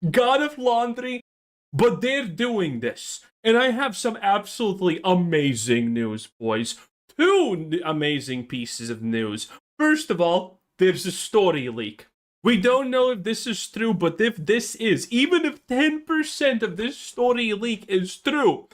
God of Laundry, but they're doing this. And I have some absolutely amazing news, boys. Two amazing pieces of news. First of all, there's a story leak. We don't know if this is true, but if this is, even if 10% of this story leak is true,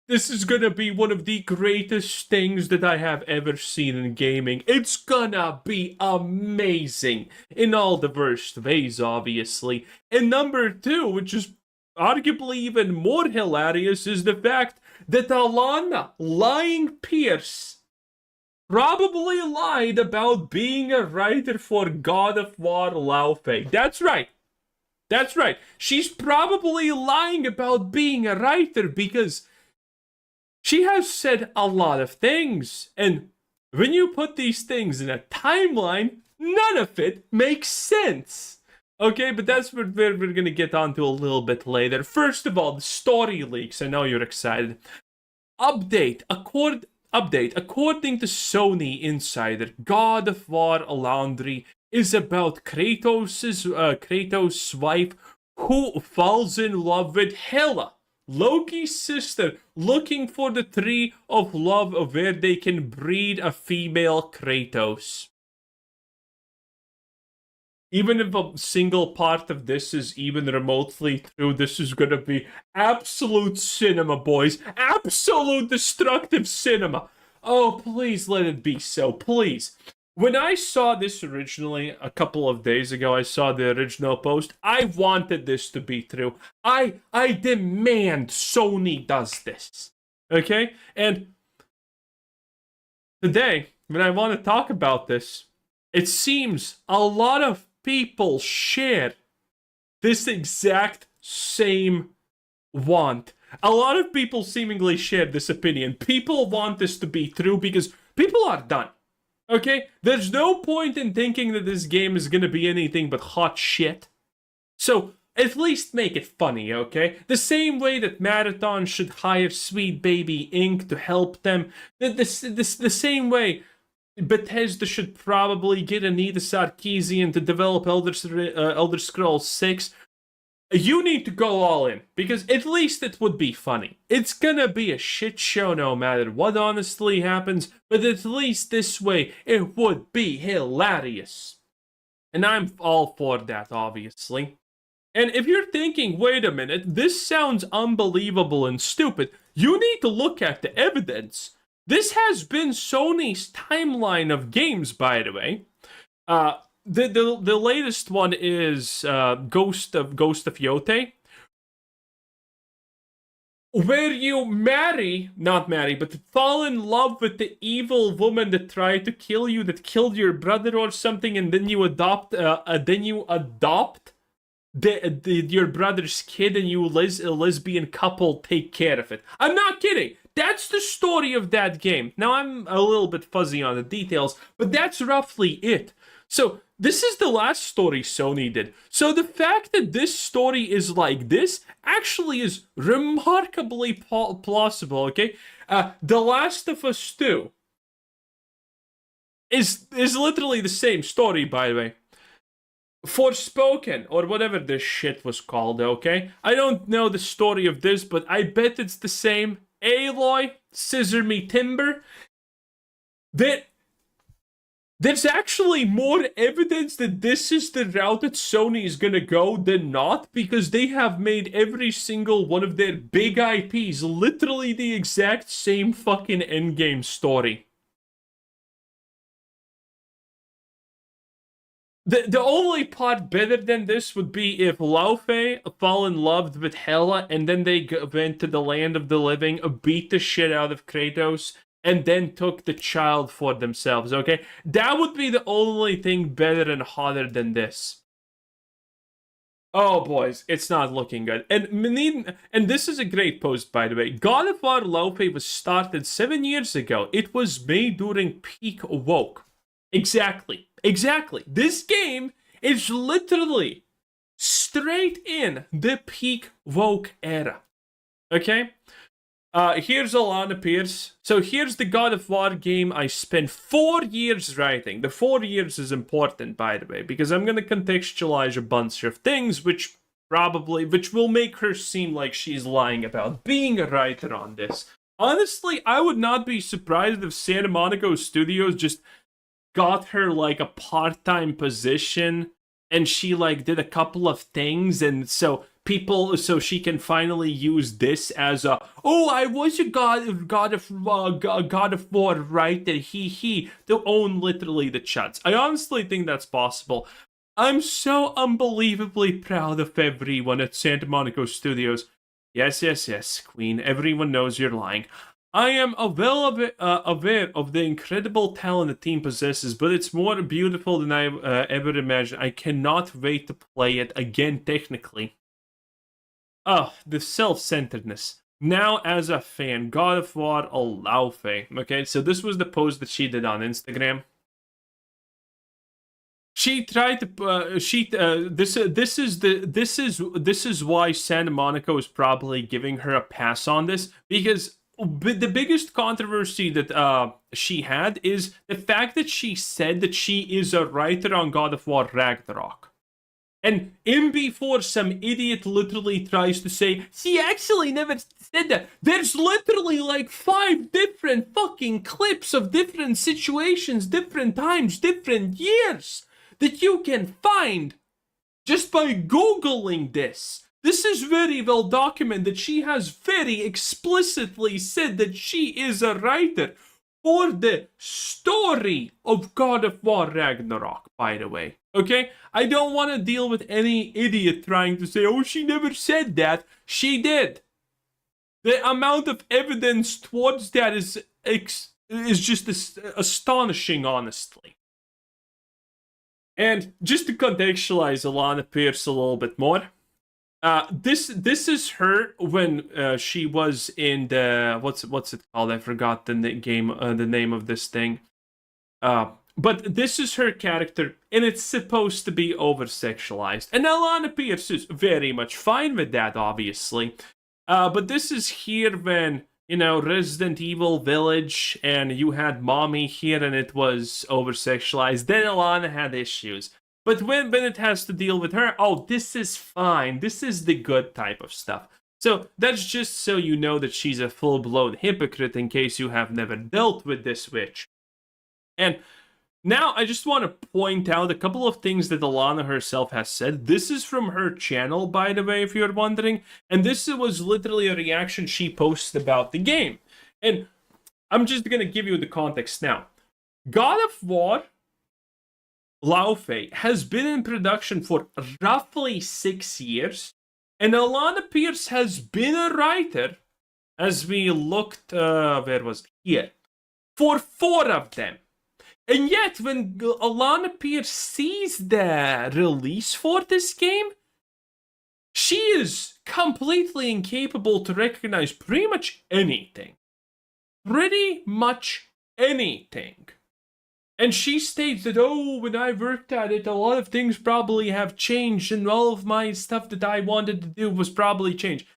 this is gonna be one of the greatest things that I have ever seen in gaming. It's gonna be amazing in all the worst ways, obviously. And number two, which is arguably even more hilarious, is the fact that Alana Lying Pierce probably lied about being a writer for God of War Laufey. That's right. That's right. She's probably lying about being a writer because she has said a lot of things. And when you put these things in a timeline, none of it makes sense. Okay, but that's what we're going to get onto a little bit later. First of all, the story leaks. I know you're excited. Update. According to Sony Insider, God of War Laundry is about Kratos' wife who falls in love with Hela, Loki's sister, looking for the tree of love where they can breed a female Kratos. Even if a single part of this is even remotely true, this is gonna be absolute cinema, boys. Absolute destructive cinema. Oh, please let it be so, please. When I saw this originally, a couple of days ago, I saw the original post. I wanted this to be true. I demand Sony does this. Okay? And today, when I want to talk about this, it seems a lot of people share this exact same want. A lot of people seemingly share this opinion. People want this to be true because people are done. Okay? There's no point in thinking that this game is gonna be anything but hot shit. So, at least make it funny, okay? The same way that Marathon should hire Sweet Baby Inc. to help them. The same way Bethesda should probably get Anita Sarkeesian to develop Elder Scrolls 6. You need to go all in, because at least it would be funny. It's gonna be a shit show no matter what honestly happens, but at least this way it would be hilarious. And I'm all for that, obviously. And if you're thinking, wait a minute, this sounds unbelievable and stupid, you need to look at the evidence. This has been Sony's timeline of games, by the way. The latest one is Ghost of Yote, where you but fall in love with the evil woman that tried to kill you, that killed your brother or something, and then you adopt your brother's kid, and you a lesbian couple take care of it. I'm not kidding. That's the story of that game. Now, I'm a little bit fuzzy on the details, but that's roughly it. So, this is the last story Sony did. So, the fact that this story is like this actually is remarkably plausible, okay? The Last of Us 2 is literally the same story, by the way. Forspoken, or whatever this shit was called, okay? I don't know the story of this, but I bet it's the same. Aloy, Scissor Me Timber. There's actually more evidence that this is the route that Sony is gonna go than not, because they have made every single one of their big IPs literally the exact same fucking endgame story. The only part better than this would be if Laufey fall in love with Hela, and then they went to the land of the living, beat the shit out of Kratos, and then took the child for themselves, okay? That would be the only thing better and hotter than this. Oh, boys, it's not looking good. And this is a great post, by the way. God of War Laufey was started 7 years ago. It was made during peak woke. Exactly. This game is literally straight in the peak woke era. Okay? Here's Alana Pierce. So here's the God of War game I spent 4 years writing. The 4 years is important, by the way, because I'm going to contextualize a bunch of things which probably, which will make her seem like she's lying about being a writer on this. Honestly, I would not be surprised if Santa Monica Studios just got her like a part-time position and she like did a couple of things, and so she can finally use this as a, oh, I was a god of war writer, he to own literally the chuds. I honestly think that's possible. I'm so unbelievably proud of everyone at Santa Monica Studios. Yes, Queen. Everyone knows you're lying. I am aware of the incredible talent the team possesses, but it's more beautiful than I ever imagined. I cannot wait to play it again technically. Oh, the self-centeredness. Now, as a fan, God of War Olaufe. Okay, so this was the post that she did on Instagram. She tried to. This is why Santa Monica was probably giving her a pass on this, because the biggest controversy that she had is the fact that she said that she is a writer on God of War Ragnarok. And in before some idiot literally tries to say, she actually never said that. There's literally like 5 different fucking clips of different situations, different times, different years that you can find just by Googling this. This is very well documented. She has very explicitly said that she is a writer for the story of God of War Ragnarok, by the way. Okay? I don't want to deal with any idiot trying to say, oh, she never said that. She did. The amount of evidence towards that is just astonishing, honestly. And just to contextualize Alanah Pearce a little bit more, this is her when she was in the what's it called? I forgot the name of this thing. But this is her character, and it's supposed to be over-sexualized. And Alanah Pearce is very much fine with that, obviously. But this is here when, you know, Resident Evil Village, and you had Mommy here, and it was over-sexualized. Then Alanah had issues. But when it has to deal with her, oh, this is fine. This is the good type of stuff. So that's just so you know that she's a full-blown hypocrite in case you have never dealt with this witch. And now I just want to point out a couple of things that Alanah herself has said. This is from her channel, by the way, if you're wondering. And this was literally a reaction she posted about the game. And I'm just going to give you the context now. God of War Olaufe has been in production for roughly 6 years. And Alanah Pearce has been a writer, as we looked, where was it? Here, for 4 of them. And yet, when Alanah Pearce sees the release for this game, she is completely incapable to recognize pretty much anything. Pretty much anything. And she states that, oh, when I worked at it, a lot of things probably have changed, and all of my stuff that I wanted to do was probably changed.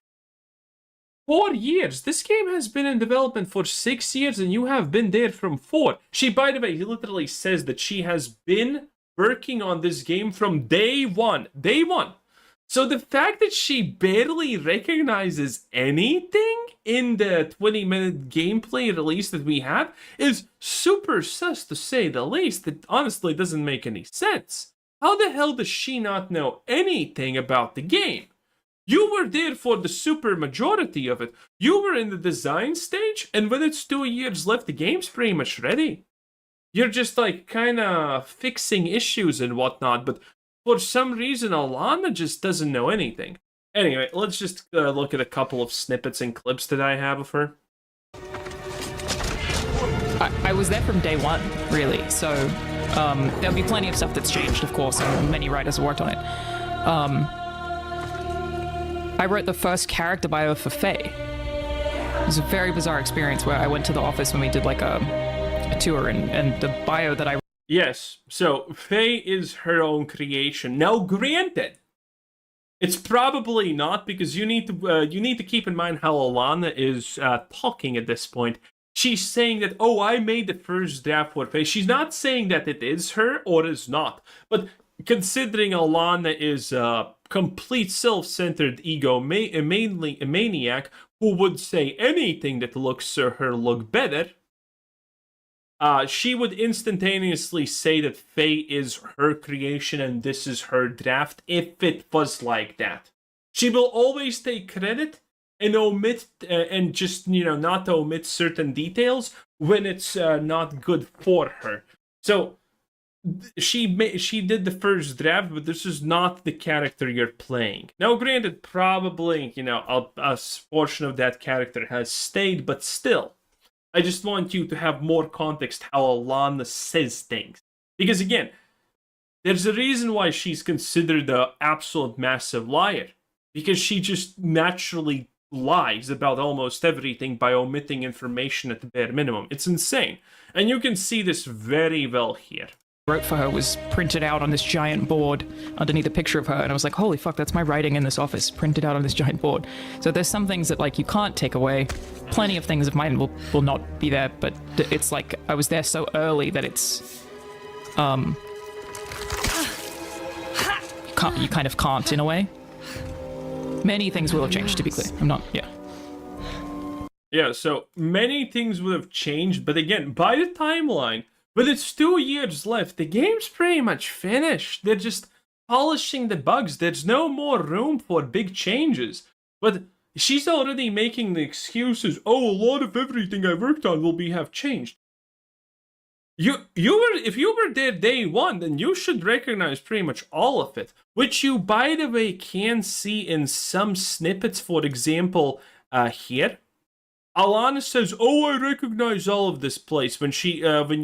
4 years. This game has been in development for 6 years, and you have been there from 4. She, by the way, he literally says that she has been working on this game from day one. Day one. So the fact that she barely recognizes anything in the 20-minute gameplay release that we have is super sus, to say the least. It honestly doesn't make any sense. How the hell does she not know anything about the game? You were there for the super majority of it. You were in the design stage, and when it's 2 years left, the game's pretty much ready. You're just like kind of fixing issues and whatnot, but for some reason, Alanah just doesn't know anything. Anyway, let's just look at a couple of snippets and clips that I have of her. I was there from day one, really, so there'll be plenty of stuff that's changed, of course, and many writers have worked on it. I wrote the first character bio for Faye. It was a very bizarre experience where I went to the office when we did like a tour, and the bio that I... Yes, so Faye is her own creation. Now, granted, it's probably not, because you need to keep in mind how Alanah is talking at this point. She's saying that, oh, I made the first draft for Faye. She's not saying that it is her or is not. But considering Alanah is complete self-centered ego, mainly a maniac who would say anything that looks her look better, she would instantaneously say that Faye is her creation and this is her draft if it was like that. She will always take credit and omit, and just, not omit certain details when it's not good for her. So she did the first draft, but this is not the character you're playing. Now, granted, probably, a portion of that character has stayed, but still, I just want you to have more context how Alana says things. Because again, there's a reason why she's considered the absolute massive liar. Because she just naturally lies about almost everything by omitting information at the bare minimum. It's insane. And you can see this very well here. Wrote for her was printed out on this giant board underneath a picture of her, and I was like, holy fuck, that's my writing in this office, printed out on this giant board. So there's some things that, like, you can't take away. Plenty of things of mine will not be there, but it's like I was there so early that it's you kind of can't, in a way. Many things will have changed, to be clear. Yeah, so many things would have changed, but again, by the timeline, but it's 2 years left. The game's pretty much finished. They're just polishing the bugs. There's no more room for big changes. But she's already making the excuses. Oh, a lot of everything I worked on will have changed. If you were there day one, then you should recognize pretty much all of it. Which you, by the way, can see in some snippets. For example, here. Alana says, "Oh, I recognize all of this place." When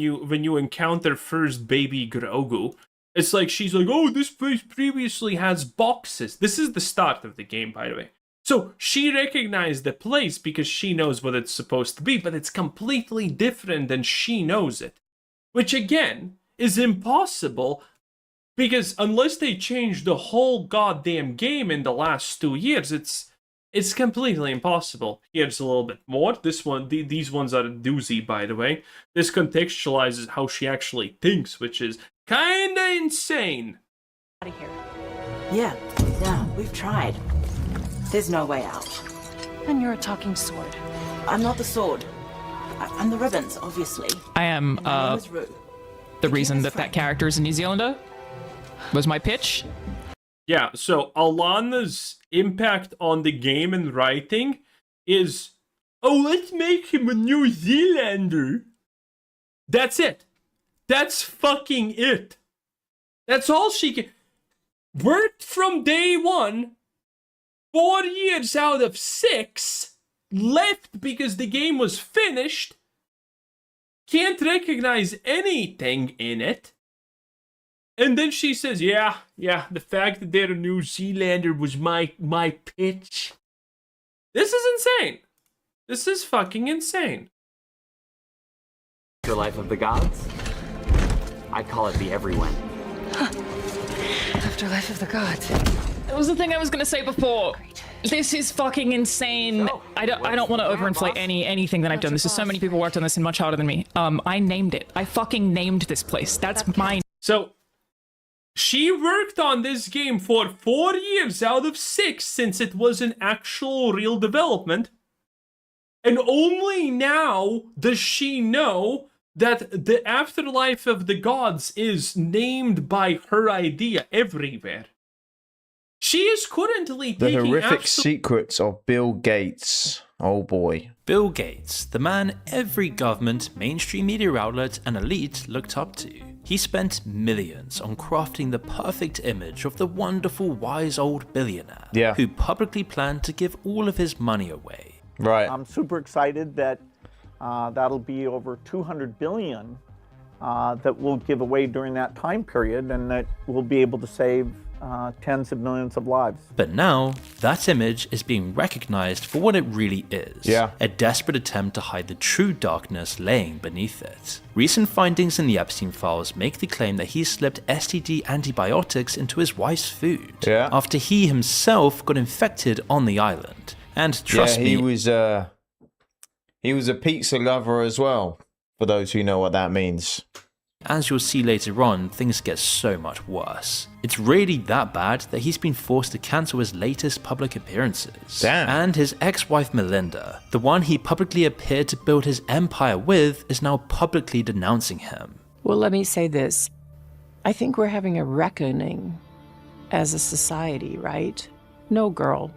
you encounter first baby Grogu, it's like she's like, "Oh, this place previously has boxes." This is the start of the game, by the way. So she recognized the place because she knows what it's supposed to be, but it's completely different than she knows it, which again is impossible because unless they change the whole goddamn game in the last 2 years, it's completely impossible. Here's a little bit more. This one, these ones are a doozy, by the way. This contextualizes how she actually thinks, which is kinda insane. Out of here. Yeah, we've tried. There's no way out. And you're a talking sword. I'm not the sword. I'm the ribbons, obviously. I am, My name is Rue. the reason that character is a New Zealander was my pitch. Yeah, so Alana's impact on the game and writing is, oh, let's make him a New Zealander. That's it. That's fucking it. That's all she can. Worked from day one, 4 years out of 6, left because the game was finished, can't recognize anything in it. And then she says, yeah, the fact that they're a New Zealander was my pitch. This is insane. This is fucking insane. Afterlife of the Gods? I call it the Everyone. Afterlife of the Gods. That was the thing I was gonna say before. This is fucking insane. So, I don't want to overinflate anything that I've done. This is so many people worked on this and much harder than me. I named it. I fucking named this place. That's mine. So, she worked on this game for 4 years out of 6 since it was an actual real development. And only now does she know that the Afterlife of the Gods is named by her idea everywhere. She is currently The taking horrific secrets of Bill Gates. Oh boy. Bill Gates, the man every government, mainstream media outlet and elite looked up to. He spent millions on crafting the perfect image of the wonderful wise old billionaire who publicly planned to give all of his money away. Right. I'm super excited that that'll be over 200 billion that we'll give away during that time period, and that we'll be able to save tens of millions of lives. But now, that image is being recognized for what it really is. A desperate attempt to hide the true darkness laying beneath it. Recent findings in the Epstein files make the claim that he slipped STD antibiotics into his wife's food after he himself got infected on the island. And trust me, he was a pizza lover as well, for those who know what that means. As you'll see later on, things get so much worse. It's really that bad that he's been forced to cancel his latest public appearances. Damn. And his ex-wife Melinda, the one he publicly appeared to build his empire with, is now publicly denouncing him. Well, let me say this. I think we're having a reckoning as a society, right? No girl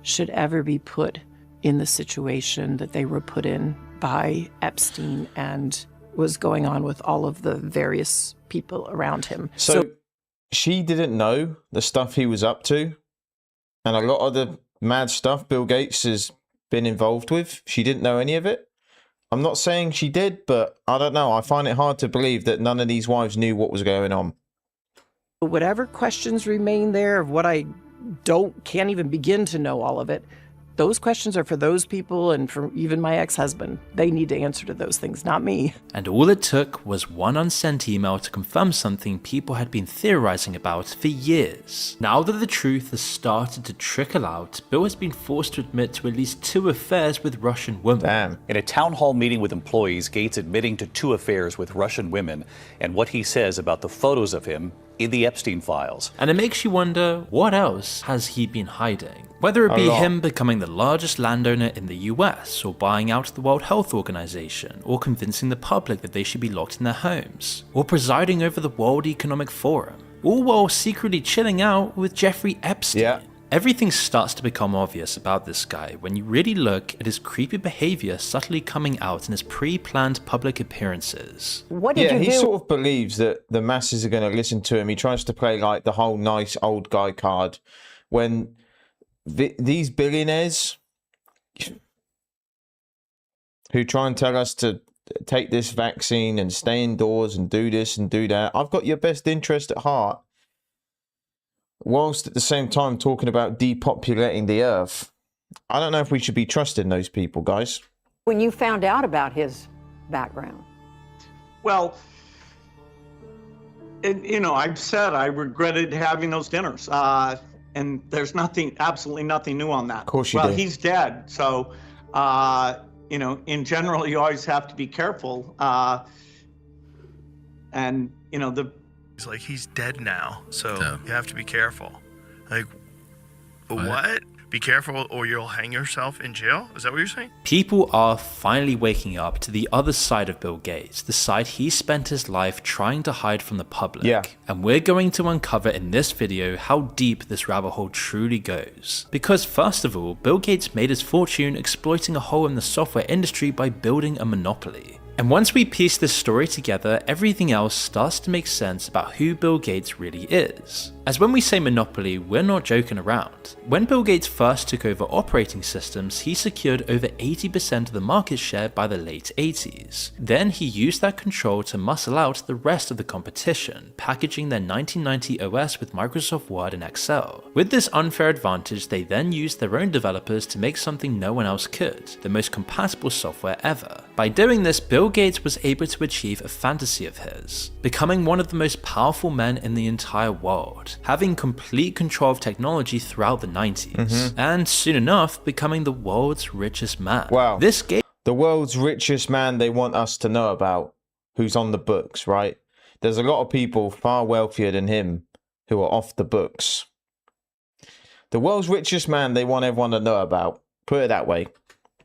should ever be put in the situation that they were put in by Epstein and was going on with all of the various people around him. So she didn't know the stuff he was up to, and a lot of the mad stuff Bill Gates has been involved with. She didn't know any of it. I'm not saying she did, but I don't know. I find it hard to believe that none of these wives knew what was going on. Whatever questions remain there of what I can't even begin to know all of it, those questions are for those people and for even my ex-husband. They need to answer to those things, not me. And all it took was one unsent email to confirm something people had been theorizing about for years. Now that the truth has started to trickle out, Bill has been forced to admit to at least 2 affairs with Russian women. Damn. In a town hall meeting with employees, Gates admitting to 2 affairs with Russian women and what he says about the photos of him in the Epstein files. And it makes you wonder, what else has he been hiding? Whether it be him becoming the largest landowner in the US, or buying out the World Health Organization, or convincing the public that they should be locked in their homes, or presiding over the World Economic Forum, all while secretly chilling out with Jeffrey Epstein. Yeah. Everything starts to become obvious about this guy when you really look at his creepy behavior subtly coming out in his pre-planned public appearances. What did you do? He sort of believes that the masses are going to listen to him. He tries to play like the whole nice old guy card when these billionaires who try and tell us to take this vaccine and stay indoors and do this and do that. I've got your best interest at heart. Whilst at the same time talking about depopulating the earth. I don't know if we should be trusting those people, guys. When you found out about his background? Well, I've said I regretted having those dinners. And there's absolutely nothing new on that. Of course you do. Well, he's dead. So, in general, you always have to be careful. He's like, he's dead now, so you have to be careful. Like, what? Be careful or you'll hang yourself in jail? Is that what you're saying? People are finally waking up to the other side of Bill Gates, the side he spent his life trying to hide from the public. Yeah. And we're going to uncover in this video how deep this rabbit hole truly goes. Because first of all, Bill Gates made his fortune exploiting a hole in the software industry by building a monopoly. And once we piece this story together, everything else starts to make sense about who Bill Gates really is. As when we say monopoly, we're not joking around. When Bill Gates first took over operating systems, he secured over 80% of the market share by the late 80s. Then he used that control to muscle out the rest of the competition, packaging their 1990 OS with Microsoft Word and Excel. With this unfair advantage, they then used their own developers to make something no one else could, the most compatible software ever. By doing this, Bill Gates was able to achieve a fantasy of his, becoming one of the most powerful men in the entire world, having complete control of technology throughout the 90s, and soon enough becoming the world's richest man. Wow. This gave the world's richest man they want us to know about, who's on the books, right? There's a lot of people far wealthier than him who are off the books. The world's richest man they want everyone to know about. Put it that way.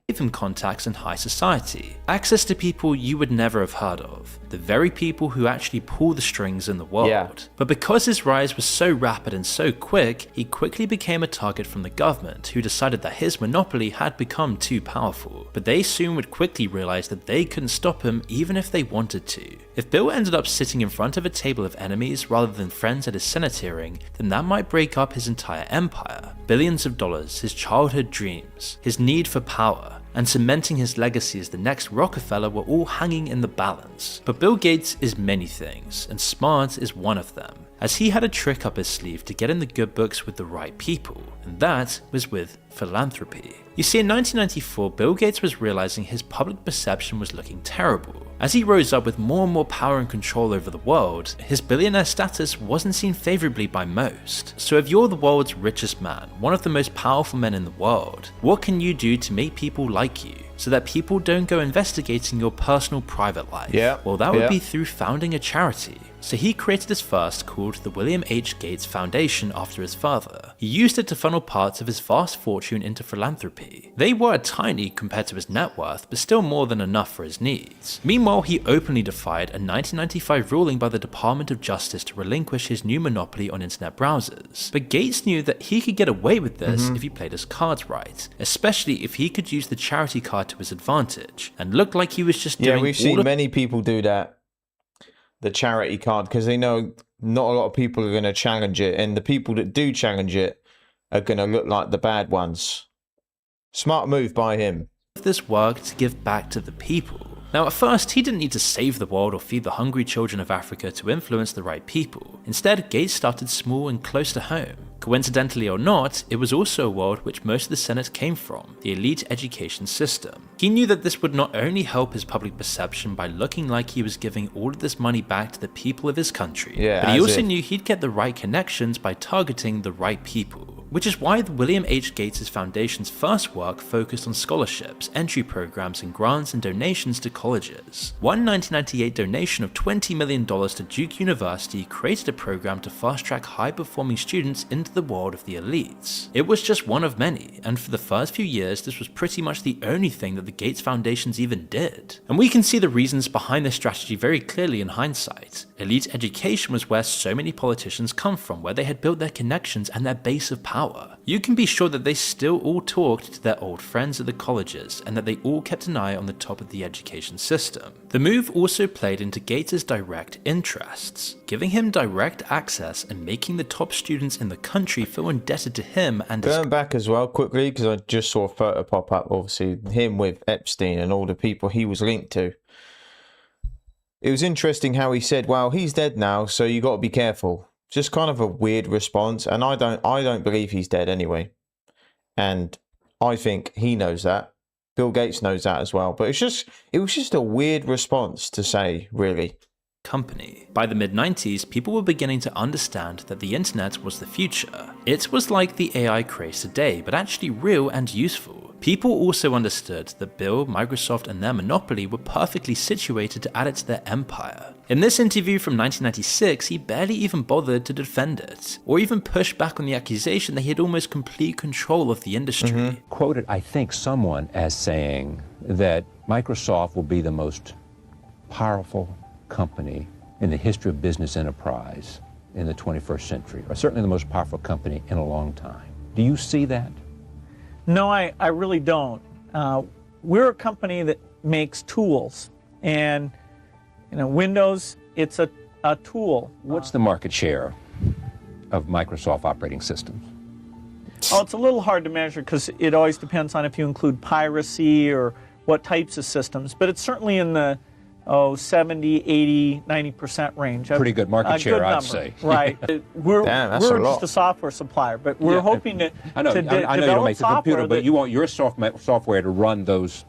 Gave him contacts in high society, access to people you would never have heard of, the very people who actually pull the strings in the world. Yeah. But because his rise was so rapid and so quick, he quickly became a target from the government, who decided that his monopoly had become too powerful. But they soon would quickly realize that they couldn't stop him even if they wanted to. If Bill ended up sitting in front of a table of enemies rather than friends at his Senate hearing, then that might break up his entire empire. Billions of dollars, his childhood dreams, his need for power, and cementing his legacy as the next Rockefeller were all hanging in the balance. But Bill Gates is many things, and smart is one of them, as he had a trick up his sleeve to get in the good books with the right people, and that was with philanthropy. You see, in 1994, Bill Gates was realizing his public perception was looking terrible. As he rose up with more and more power and control over the world, his billionaire status wasn't seen favorably by most. So if you're the world's richest man, one of the most powerful men in the world, what can you do to make people like you? so that people don't go investigating your personal private life. Yeah. Well, that would be through founding a charity. So he created his first, called the William H. Gates Foundation after his father. He used it to funnel parts of his vast fortune into philanthropy. They were tiny compared to his net worth, but still more than enough for his needs. Meanwhile, he openly defied a 1995 ruling by the Department of Justice to relinquish his new monopoly on internet browsers. But Gates knew that he could get away with this if he played his cards right, especially if he could use the charity card to his advantage, and looked like he was just doing we've seen many people do that. The charity card, because they know not a lot of people are going to challenge it, and the people that do challenge it are going to look like the bad ones. Smart move by him. This work to give back to the people. Now, at first, he didn't need to save the world or feed the hungry children of Africa to influence the right people. Instead, Gates started small and close to home. Coincidentally or not, it was also a world which most of the Senate came from, the elite education system. He knew that this would not only help his public perception by looking like he was giving all of this money back to the people of his country, but he also knew he'd get the right connections by targeting the right people. Which is why the William H. Gates Foundation's first work focused on scholarships, entry programs, and grants and donations to colleges. One 1998 donation of $20 million to Duke University created a program to fast-track high-performing students into the world of the elites. It was just one of many, and for the first few years this was pretty much the only thing that the Gates Foundations even did. And we can see the reasons behind this strategy very clearly in hindsight. Elite education was where so many politicians come from, where they had built their connections and their base of power. You can be sure that they still all talked to their old friends at the colleges, and that they all kept an eye on the top of the education system. The move also played into Gates' direct interests, giving him direct access and making the top students in the country feel indebted to him and going back as well quickly, because I just saw a photo pop up, obviously him with Epstein and all the people he was linked to. It was interesting how he said, well, he's dead now, so you got to be careful. Just kind of a weird response, and I don't believe he's dead anyway. And I think he knows that. Bill Gates knows that as well. But it was just a weird response to say, really. Company. By the mid-90s, people were beginning to understand that the internet was the future. It was like the AI craze today, but actually real and useful. People also understood that Bill, Microsoft, and their monopoly were perfectly situated to add it to their empire. In this interview from 1996, he barely even bothered to defend it, or even push back on the accusation that he had almost complete control of the industry. Quoted, I think, someone as saying that Microsoft will be the most powerful company in the history of business enterprise in the 21st century, or certainly the most powerful company in a long time. Do you see that? No, I really don't. We're a company that makes tools, and Windows, it's a tool. What's the market share of Microsoft operating systems? Oh, it's a little hard to measure because it always depends on if you include piracy or what types of systems, but it's certainly in the 70, 80, 90% range. Pretty good market share, I'd say. Right. We're just a software supplier, but we're hoping to I know you don't make the computer, but you want your software to run those.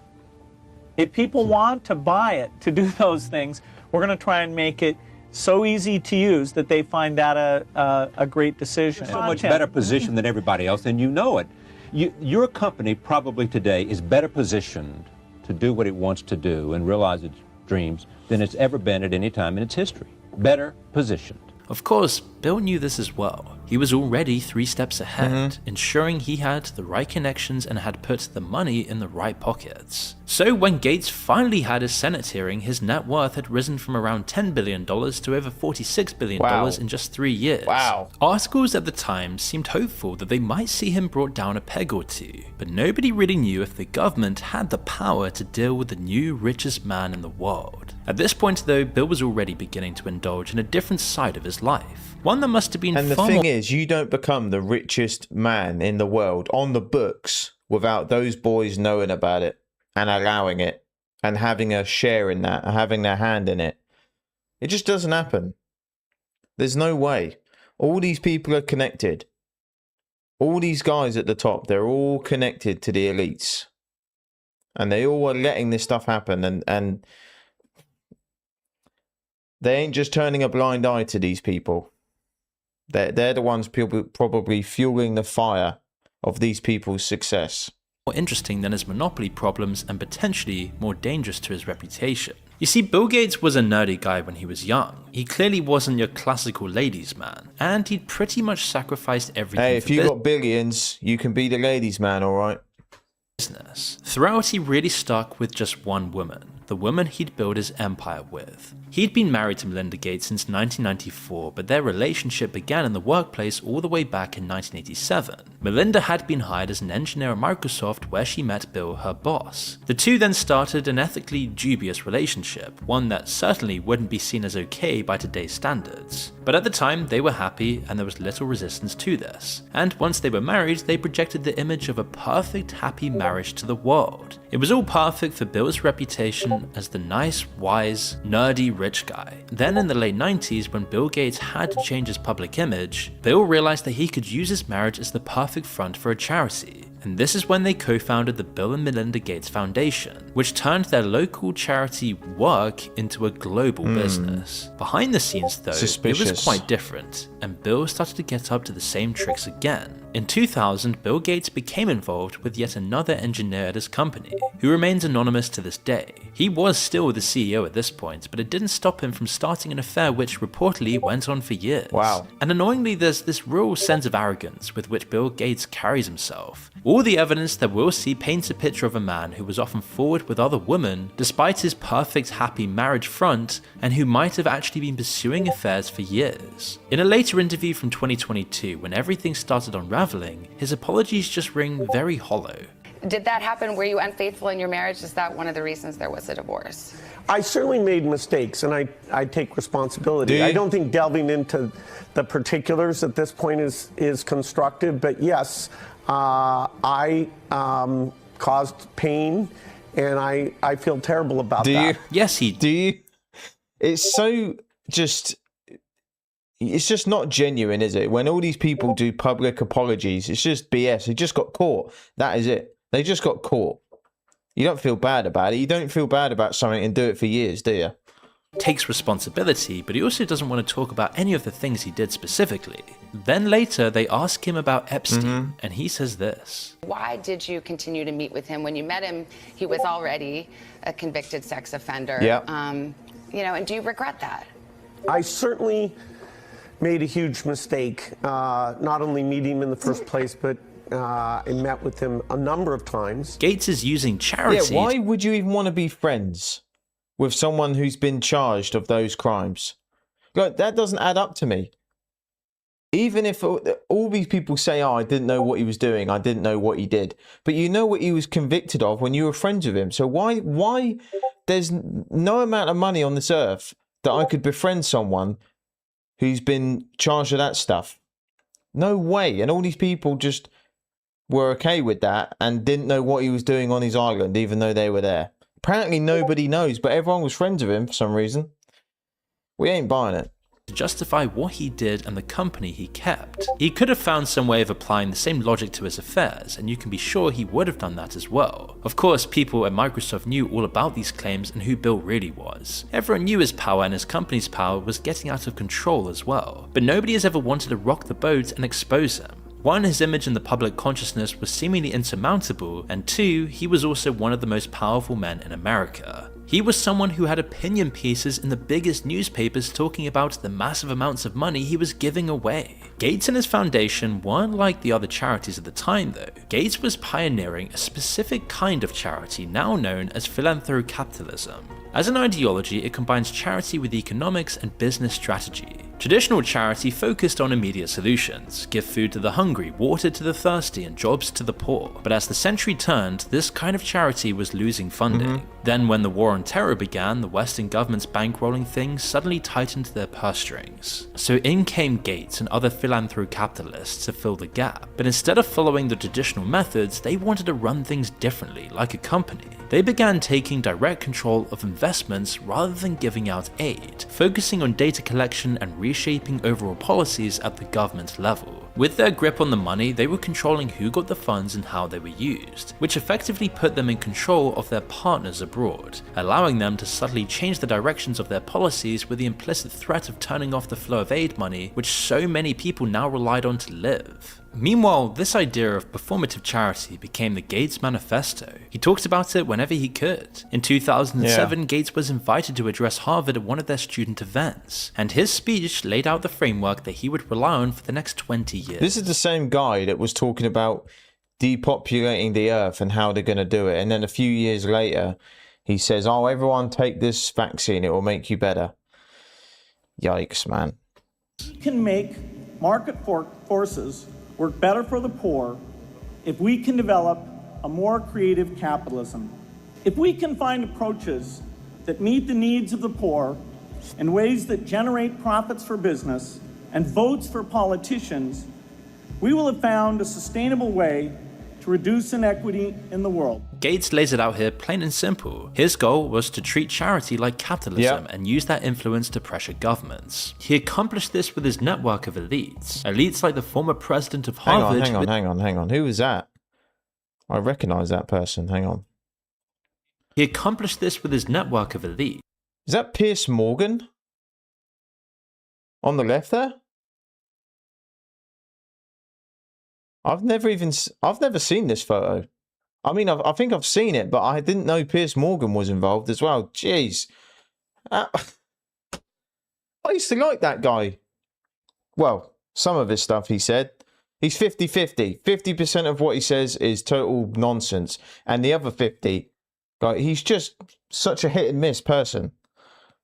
If people want to buy it to do those things, we're going to try and make it so easy to use that they find that a great decision. So much better position than everybody else, and you know it. Your company probably today is better positioned to do what it wants to do and realize its dreams than it's ever been at any time in its history. Better positioned. Of course, Bill knew this as well. He was already 3 steps ahead, ensuring he had the right connections and had put the money in the right pockets. So when Gates finally had his Senate hearing, his net worth had risen from around $10 billion to over $46 billion in just 3 years. Wow. Articles at the time seemed hopeful that they might see him brought down a peg or two, but nobody really knew if the government had the power to deal with the new richest man in the world. At this point though, Bill was already beginning to indulge in a different side of his life. One that must have been And the thing is, you don't become the richest man in the world on the books without those boys knowing about it and allowing it and having a share in that, having their hand in it. It just doesn't happen. There's no way. All these people are connected. All these guys at the top, they're all connected to the elites. And they all are letting this stuff happen, and they ain't just turning a blind eye to these people. They're the ones probably fueling the fire of these people's success. more interesting than his monopoly problems and potentially more dangerous to his reputation. You see, Bill Gates was a nerdy guy when he was young. He clearly wasn't your classical ladies man, and he'd pretty much sacrificed everything Hey, if you got billions, you can be the ladies man, alright? Business. Throughout, he really stuck with just one woman, the woman he'd built his empire with. He'd been married to Melinda Gates since 1994, but their relationship began in the workplace all the way back in 1987. Melinda had been hired as an engineer at Microsoft, where she met Bill, her boss. The two then started an ethically dubious relationship, one that certainly wouldn't be seen as okay by today's standards. But at the time, they were happy and there was little resistance to this. And once they were married, they projected the image of a perfect, happy marriage to the world. It was all perfect for Bill's reputation as the nice, wise, nerdy, rich guy. Then in the late 90s, when Bill Gates had to change his public image, Bill realized that he could use his marriage as the perfect front for a charity. And this is when they co-founded the Bill and Melinda Gates Foundation, which turned their local charity work into a global business. Behind the scenes though, it was quite different, and Bill started to get up to the same tricks again. In 2000, Bill Gates became involved with yet another engineer at his company, who remains anonymous to this day. He was still the CEO at this point, but it didn't stop him from starting an affair which reportedly went on for years. Wow. And annoyingly, there's this real sense of arrogance with which Bill Gates carries himself. All the evidence that we'll see paints a picture of a man who was often forward with other women, despite his perfect happy marriage front, and who might have actually been pursuing affairs for years. In a later interview from 2022, when everything started unraveling, his apologies just ring very hollow. Did that happen? Were you unfaithful in your marriage? Is that one of the reasons there was a divorce? I certainly made mistakes, and I take responsibility. I don't think delving into the particulars at this point is constructive, but yes, I caused pain, and I feel terrible about that. Yes, he do. You? It's so just. It's just not genuine, is it? When all these people do public apologies, it's just BS. They just got caught. That is it. They just got caught. You don't feel bad about it. You don't feel bad about something and do it for years, do you? Takes responsibility, but he also doesn't want to talk about any of the things he did specifically. Then later, they ask him about Epstein, and he says this. Why did you continue to meet with him? When you met him, he was already a convicted sex offender. Yeah. You know, and do you regret that? I certainly made a huge mistake, not only meeting him in the first place, but I met with him a number of times. Gates is using charity. Yeah, why would you even want to be friends with someone who's been charged of those crimes? Like, that doesn't add up to me. Even if all these people say, oh, I didn't know what he was doing, I didn't know what he did. But you know what he was convicted of when you were friends with him. So why there's no amount of money on this earth that I could befriend someone who's been charged with that stuff. No way. And all these people just were okay with that and didn't know what he was doing on his island, even though they were there. Apparently nobody knows, but everyone was friends with him for some reason. We ain't buying it. To justify what he did and the company he kept. He could have found some way of applying the same logic to his affairs, and you can be sure he would have done that as well. Of course, people at Microsoft knew all about these claims and who Bill really was. Everyone knew his power, and his company's power was getting out of control as well. But nobody has ever wanted to rock the boat and expose him. One, his image in the public consciousness was seemingly insurmountable, and two, he was also one of the most powerful men in America. He was someone who had opinion pieces in the biggest newspapers talking about the massive amounts of money he was giving away. Gates and his foundation weren't like the other charities at the time though. Gates was pioneering a specific kind of charity now known as philanthrocapitalism. As an ideology, it combines charity with economics and business strategy. Traditional charity focused on immediate solutions, give food to the hungry, water to the thirsty, and jobs to the poor. But as the century turned, this kind of charity was losing funding. Then when the war on terror began, the Western government's bankrolling things suddenly tightened their purse strings. So in came Gates and other philanthrocapitalists to fill the gap. But instead of following the traditional methods, they wanted to run things differently, like a company. They began taking direct control of investments rather than giving out aid, focusing on data collection and reshaping overall policies at the government level. With their grip on the money, they were controlling who got the funds and how they were used, which effectively put them in control of their partners abroad, allowing them to subtly change the directions of their policies with the implicit threat of turning off the flow of aid money, which so many people now relied on to live. Meanwhile, this idea of performative charity became the Gates Manifesto. He talked about it whenever he could. In 2007, Gates was invited to address Harvard at one of their student events, and his speech laid out the framework that he would rely on for the next 20 years. This is the same guy that was talking about depopulating the earth and how they're going to do it, and then a few years later, he says, "Oh, everyone take this vaccine, it will make you better." Yikes, man. We can make market forces work better for the poor if we can develop a more creative capitalism. If we can find approaches that meet the needs of the poor in ways that generate profits for business and votes for politicians, we will have found a sustainable way to reduce inequity in the world. Gates lays it out here plain and simple. His goal was to treat charity like capitalism and use that influence to pressure governments. He accomplished this with his network of elites. Elites like the former president of Harvard. Hang on. Who was that? I recognize that person. Hang on. He accomplished this with his network of elites. Is that Piers Morgan? On the left there? I've never seen this photo. I mean, I think I've seen it, but I didn't know Piers Morgan was involved as well. Jeez. I used to like that guy. Well, some of his stuff, he said. He's 50-50. 50% of what he says is total nonsense. And the other 50, like, he's just such a hit and miss person.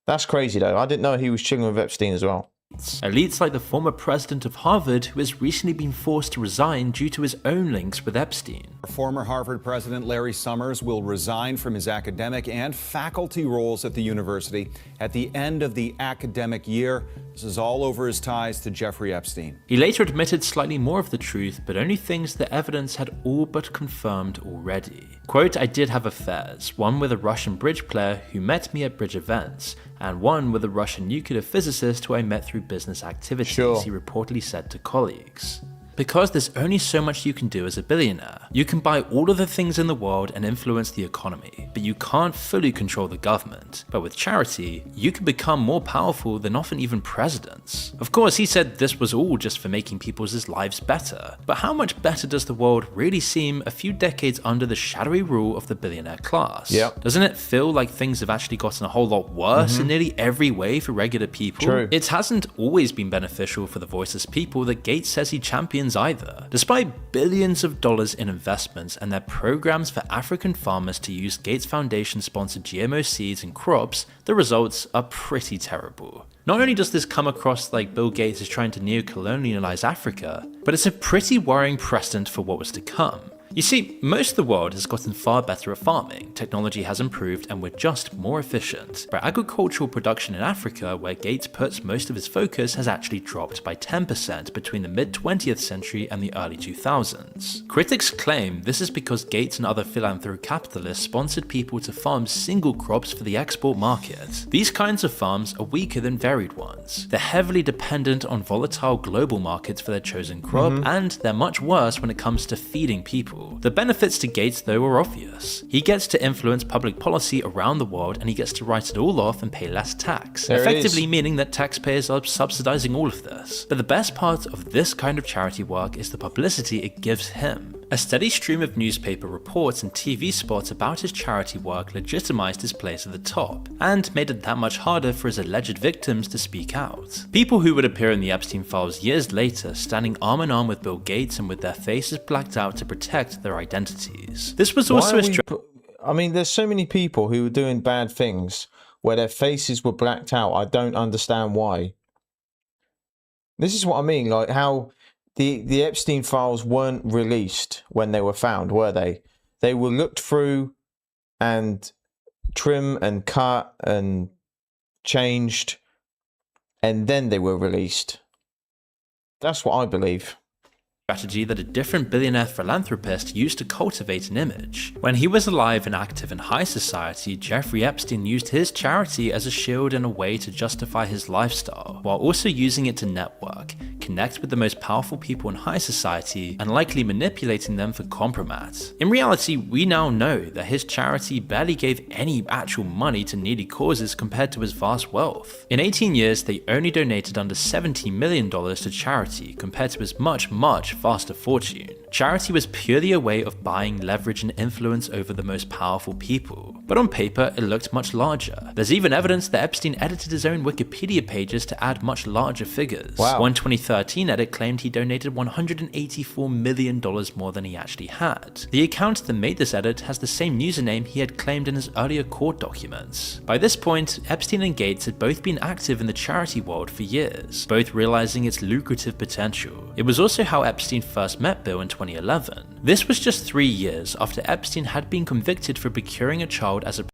That's crazy, though. I didn't know he was chilling with Epstein as well. Elites like the former president of Harvard, who has recently been forced to resign due to his own links with Epstein. Former Harvard President Larry Summers will resign from his academic and faculty roles at the university at the end of the academic year. This is all over his ties to Jeffrey Epstein. He later admitted slightly more of the truth, but only things the evidence had all but confirmed already. Quote, "I did have affairs, one with a Russian bridge player who met me at bridge events, and one with a Russian nuclear physicist who I met through business activities," he reportedly said to colleagues. Because there's only so much you can do as a billionaire. You can buy all of the things in the world and influence the economy, but you can't fully control the government. But with charity, you can become more powerful than often even presidents. Of course, he said this was all just for making people's lives better. But how much better does the world really seem a few decades under the shadowy rule of the billionaire class? Doesn't it feel like things have actually gotten a whole lot worse in nearly every way for regular people? True. It hasn't always been beneficial for the voiceless people that Gates says he champions either. Despite billions of dollars in investments and their programs for African farmers to use Gates Foundation sponsored GMO seeds and crops, the results are pretty terrible. Not only does this come across like Bill Gates is trying to neo-colonialize Africa, but it's a pretty worrying precedent for what was to come. You see, most of the world has gotten far better at farming, technology has improved, and we're just more efficient. But agricultural production in Africa, where Gates puts most of his focus, has actually dropped by 10% between the mid-20th century and the early 2000s. Critics claim this is because Gates and other philanthrocapitalists sponsored people to farm single crops for the export market. These kinds of farms are weaker than varied ones. They're heavily dependent on volatile global markets for their chosen crop, and they're much worse when it comes to feeding people. The benefits to Gates, though, are obvious. He gets to influence public policy around the world, and he gets to write it all off and pay less tax, effectively meaning that taxpayers are subsidizing all of this. But the best part of this kind of charity work is the publicity it gives him. A steady stream of newspaper reports and TV spots about his charity work legitimized his place at the top, and made it that much harder for his alleged victims to speak out. People who would appear in the Epstein files years later, standing arm in arm with Bill Gates and with their faces blacked out to protect their identities. This was also I mean, there's so many people who were doing bad things where their faces were blacked out. I don't understand why. This is what I mean, like how the Epstein files weren't released when they were found, were they? They were looked through and trimmed and cut and changed, and then they were released. That's what I believe. Strategy that a different billionaire philanthropist used to cultivate an image. When he was alive and active in high society, Jeffrey Epstein used his charity as a shield and a way to justify his lifestyle, while also using it to network, connect with the most powerful people in high society, and likely manipulating them for compromat. In reality, we now know that his charity barely gave any actual money to needy causes compared to his vast wealth. In 18 years, they only donated under $70 million to charity compared to his much, much vaster fortune. Charity was purely a way of buying leverage and influence over the most powerful people. But on paper, it looked much larger. There's even evidence that Epstein edited his own Wikipedia pages to add much larger figures. Wow. One 2013 edit claimed he donated $184 million more than he actually had. The account that made this edit has the same username he had claimed in his earlier court documents. By this point, Epstein and Gates had both been active in the charity world for years, both realizing its lucrative potential. It was also how Epstein first met Bill in 2011. This was just 3 years after Epstein had been convicted for procuring a child as a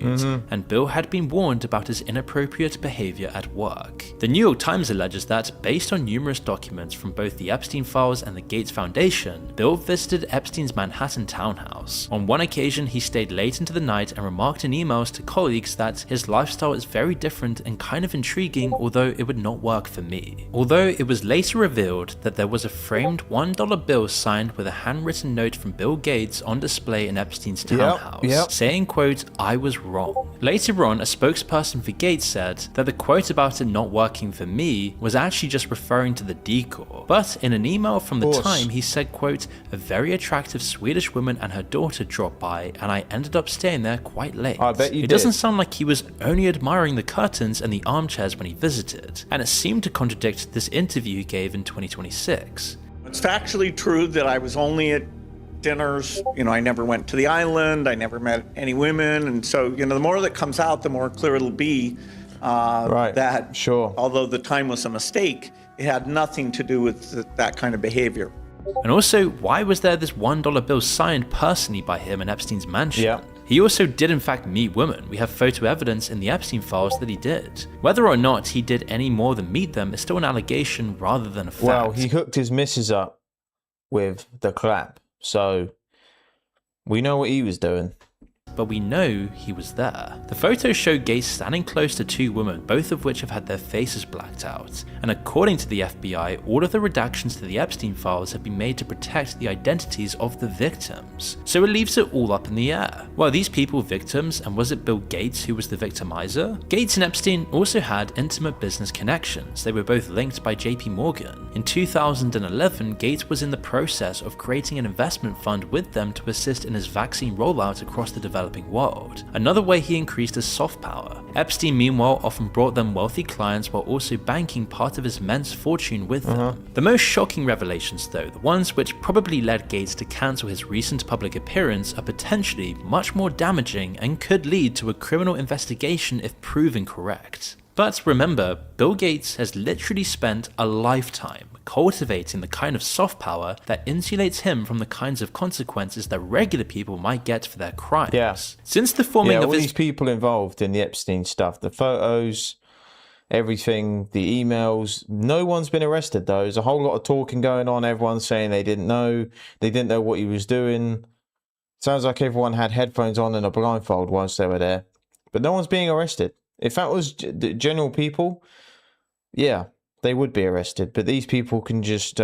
and Bill had been warned about his inappropriate behavior at work. The New York Times alleges that, based on numerous documents from both the Epstein files and the Gates Foundation, Bill visited Epstein's Manhattan townhouse. On one occasion, he stayed late into the night and remarked in emails to colleagues that his lifestyle is very different and kind of intriguing, although it would not work for me. Although it was later revealed that there was a framed $1 bill signed with a handwritten note from Bill Gates on display in Epstein's townhouse, saying, quote, "I was wrong." Later on, a spokesperson for Gates said that the quote about it not working for me was actually just referring to the decor. But in an email from the time, he said, quote, "A very attractive Swedish woman and her daughter dropped by, and I ended up staying there quite late." I bet you It did. doesn't sound like he was only admiring the curtains and the armchairs when he visited, and it seemed to contradict this interview he gave in 2026. It's factually true that I was only at dinners. I never went to the island. I never met any women. And so, the more that comes out, the more clear it'll be that although the time was a mistake, it had nothing to do with that kind of behavior. And also, why was there this $1 bill signed personally by him in Epstein's mansion? He also did in fact meet women. We have photo evidence in the Epstein files that he did. Whether or not he did any more than meet them is still an allegation rather than a fact. Well, he hooked his missus up with the clap. So, we know what he was doing. But we know he was there. The photos show Gates standing close to two women, both of which have had their faces blacked out. And according to the FBI, all of the redactions to the Epstein files have been made to protect the identities of the victims. So it leaves it all up in the air. Were these people victims, and was it Bill Gates who was the victimizer? Gates and Epstein also had intimate business connections. They were both linked by JP Morgan. In 2011, Gates was in the process of creating an investment fund with them to assist in his vaccine rollout across the developing world. Another way he increased his soft power. Epstein, meanwhile, often brought them wealthy clients while also banking part of his immense fortune with them. The most shocking revelations, though, the ones which probably led Gates to cancel his recent public appearance, are potentially much more damaging and could lead to a criminal investigation if proven correct. But remember, Bill Gates has literally spent a lifetime cultivating the kind of soft power that insulates him from the kinds of consequences that regular people might get for their crimes. Since the forming of all his these people involved in the Epstein stuff, the photos, everything, the emails, no one's been arrested though. There's a whole lot of talking going on. Everyone's saying they didn't know what he was doing. Sounds like everyone had headphones on and a blindfold whilst they were there. But no one's being arrested. If that was the general people, yeah, they would be arrested. But these people can just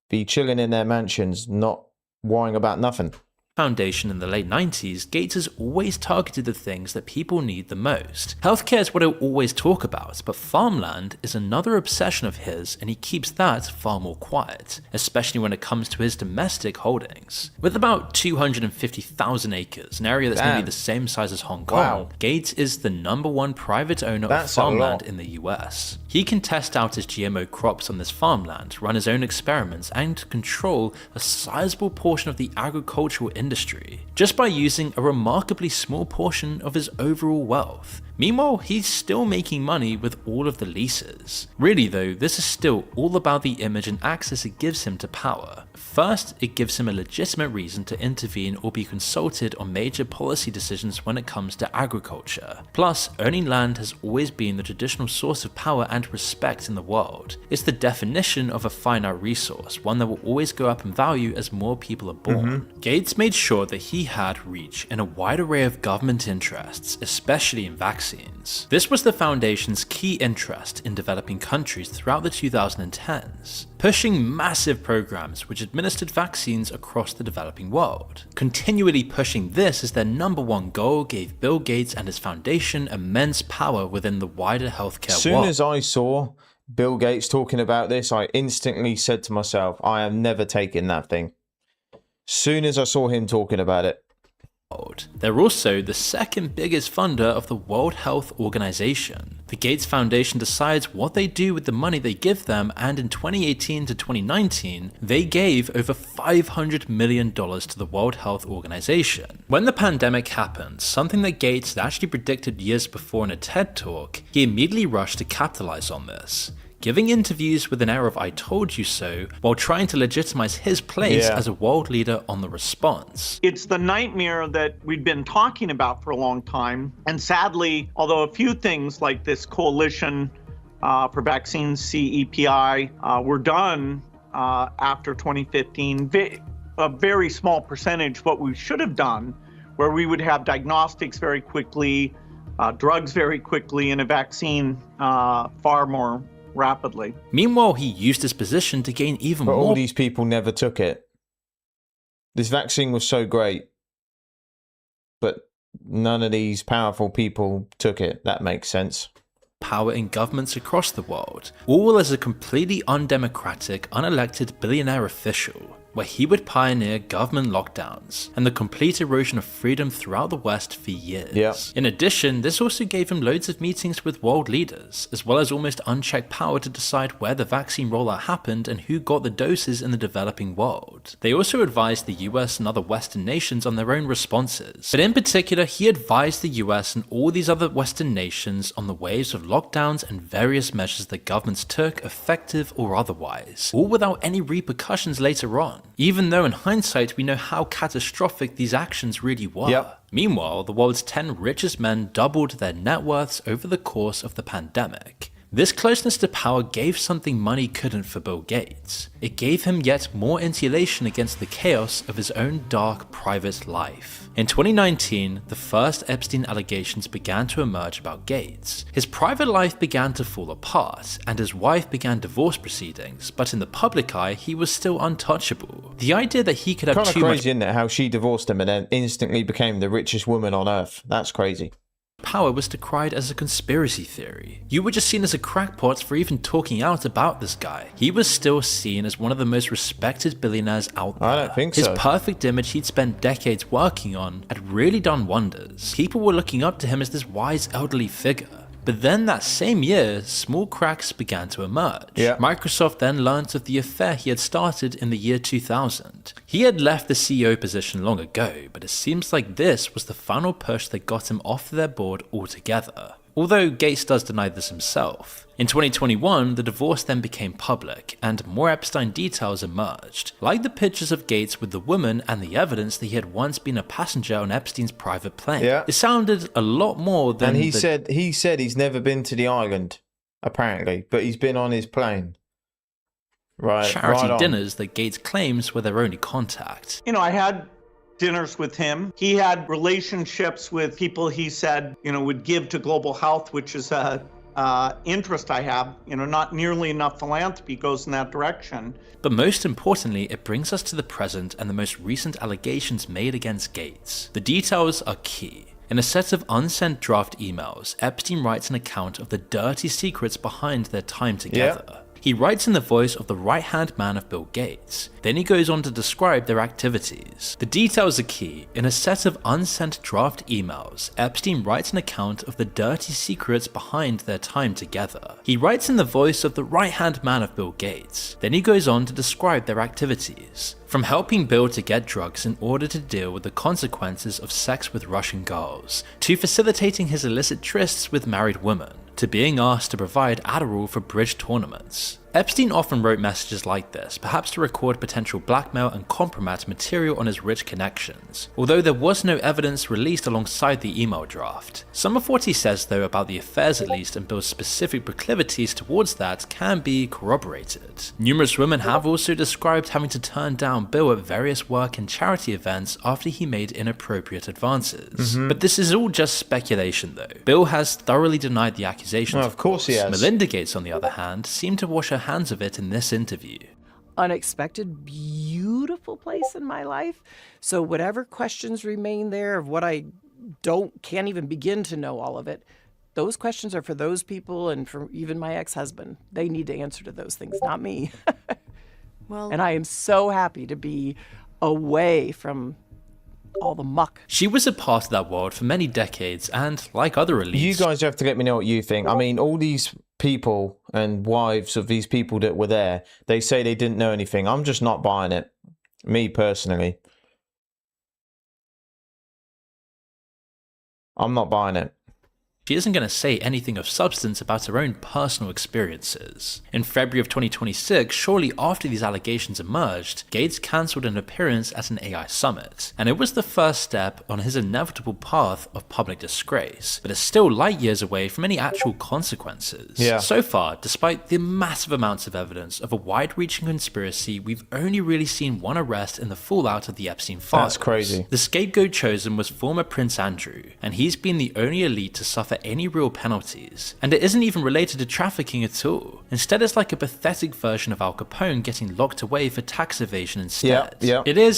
be chilling in their mansions, not worrying about nothing. Foundation in the late 90s, Gates has always targeted the things that people need the most. Healthcare is what he'll always talk about, but farmland is another obsession of his, and he keeps that far more quiet, especially when it comes to his domestic holdings. With about 250,000 acres, an area that's nearly the same size as Hong Kong, Gates is the #1 private owner of farmland in the US. He can test out his GMO crops on this farmland, run his own experiments, and control a sizable portion of the agricultural industry, just by using a remarkably small portion of his overall wealth. Meanwhile, he's still making money with all of the leases. Really though, this is still all about the image and access it gives him to power. First, it gives him a legitimate reason to intervene or be consulted on major policy decisions when it comes to agriculture. Plus, owning land has always been the traditional source of power and respect in the world. It's the definition of a finite resource, one that will always go up in value as more people are born. Gates made sure that he had reach in a wide array of government interests, especially in vaccines. vaccines. This was the Foundation's key interest in developing countries throughout the 2010s, pushing massive programs which administered vaccines across the developing world. Continually pushing this as their #1 goal gave Bill Gates and his foundation immense power within the wider healthcare world. As soon as I saw Bill Gates talking about this, I instantly said to myself, I am never taking that thing. Soon as I saw him talking about it. They're also the second biggest funder of the World Health Organization. The Gates Foundation decides what they do with the money they give them, and in 2018 to 2019, they gave over $500 million to the World Health Organization. When the pandemic happened, something that Gates had actually predicted years before in a TED Talk, he immediately rushed to capitalize on this, giving interviews with an air of "I told you so," while trying to legitimize his place as a world leader on the response. It's the nightmare that we've been talking about for a long time. And sadly, although a few things like this coalition for vaccines, CEPI, were done after 2015, a very small percentage what we should have done, where we would have diagnostics very quickly, drugs very quickly, and a vaccine far more rapidly. Meanwhile, he used his position to gain even more. All these people never took it. This vaccine was so great, but none of these powerful people took it. That makes sense. Power in governments across the world, all as a completely undemocratic, unelected billionaire official, where he would pioneer government lockdowns and the complete erosion of freedom throughout the West for years. In addition, this also gave him loads of meetings with world leaders, as well as almost unchecked power to decide where the vaccine rollout happened and who got the doses in the developing world. They also advised the US and other Western nations on their own responses, but in particular, he advised the US and all these other Western nations on the waves of lockdowns and various measures that governments took, effective or otherwise, all without any repercussions later on, even though in hindsight we know how catastrophic these actions really were. Meanwhile, the world's 10 richest men doubled their net worths over the course of the pandemic. This closeness to power gave something money couldn't for Bill Gates. It gave him yet more insulation against the chaos of his own dark private life. In 2019, the first Epstein allegations began to emerge about Gates. His private life began to fall apart, and his wife began divorce proceedings, but in the public eye, he was still untouchable. The idea that he could have too much... crazy, isn't it, how she divorced him and then instantly became the richest woman on earth. That's crazy. Power was decried as a conspiracy theory. You were just seen as a crackpot for even talking out about this guy. He was still seen as one of the most respected billionaires out there. I don't think so. His perfect image he'd spent decades working on had really done wonders. People were looking up to him as this wise elderly figure. But then that same year, small cracks began to emerge. Microsoft then learned of the affair he had started in the year 2000. He had left the CEO position long ago, but it seems like this was the final push that got him off their board altogether. Although Gates does deny this himself. In 2021, the divorce then became public, and more Epstein details emerged, like the pictures of Gates with the woman and the evidence that he had once been a passenger on Epstein's private plane. It sounded a lot more than... And he said he's never been to the island, apparently, but he's been on his plane. Charity dinners that Gates claims were their only contact. You know, I had dinners with him. He had relationships with people he said, would give to global health, which is a interest I have. Not nearly enough philanthropy goes in that direction. But most importantly, it brings us to the present and the most recent allegations made against Gates. The details are key. In a set of unsent draft emails, Epstein writes an account of the dirty secrets behind their time together. He writes in the voice of the right-hand man of Bill Gates. Then he goes on to describe their activities. The details are key. In a set of unsent draft emails, Epstein writes an account of the dirty secrets behind their time together. He writes in the voice of the right-hand man of Bill Gates. Then he goes on to describe their activities. From helping Bill to get drugs in order to deal with the consequences of sex with Russian girls, to facilitating his illicit trysts with married women, to being asked to provide Adderall for bridge tournaments. Epstein often wrote messages like this, perhaps to record potential blackmail and compromise material on his rich connections, although there was no evidence released alongside the email draft. Some of what he says though about the affairs at least and Bill's specific proclivities towards that can be corroborated. Numerous women have also described having to turn down Bill at various work and charity events after he made inappropriate advances. But this is all just speculation though. Bill has thoroughly denied the accusations. Well, of course he has. Melinda Gates, on the other hand, seemed to wash her hands of it in this interview. Unexpected, beautiful place in my life. So whatever questions remain there of what I can't even begin to know all of it, those questions are for those people and for even my ex-husband. They need to answer to those things, not me. Well, and I am so happy to be away from all the muck. She was a part of that world for many decades, and like other elites... You guys have to let me know what you think. I mean, all these people and wives of these people that were there, they say they didn't know anything. I'm just not buying it. Me, personally. I'm not buying it. She isn't going to say anything of substance about her own personal experiences. In February of 2026, shortly after these allegations emerged, Gates cancelled an appearance at an AI summit, and it was the first step on his inevitable path of public disgrace, but it's still light years away from any actual consequences. Yeah. So far, despite the massive amounts of evidence of a wide-reaching conspiracy, we've only really seen one arrest in the fallout of the Epstein files. That's crazy. The scapegoat chosen was former Prince Andrew, and he's been the only elite to suffer any real penalties. And it isn't even related to trafficking at all. Instead, it's like a pathetic version of Al Capone getting locked away for tax evasion instead. Yeah. It is,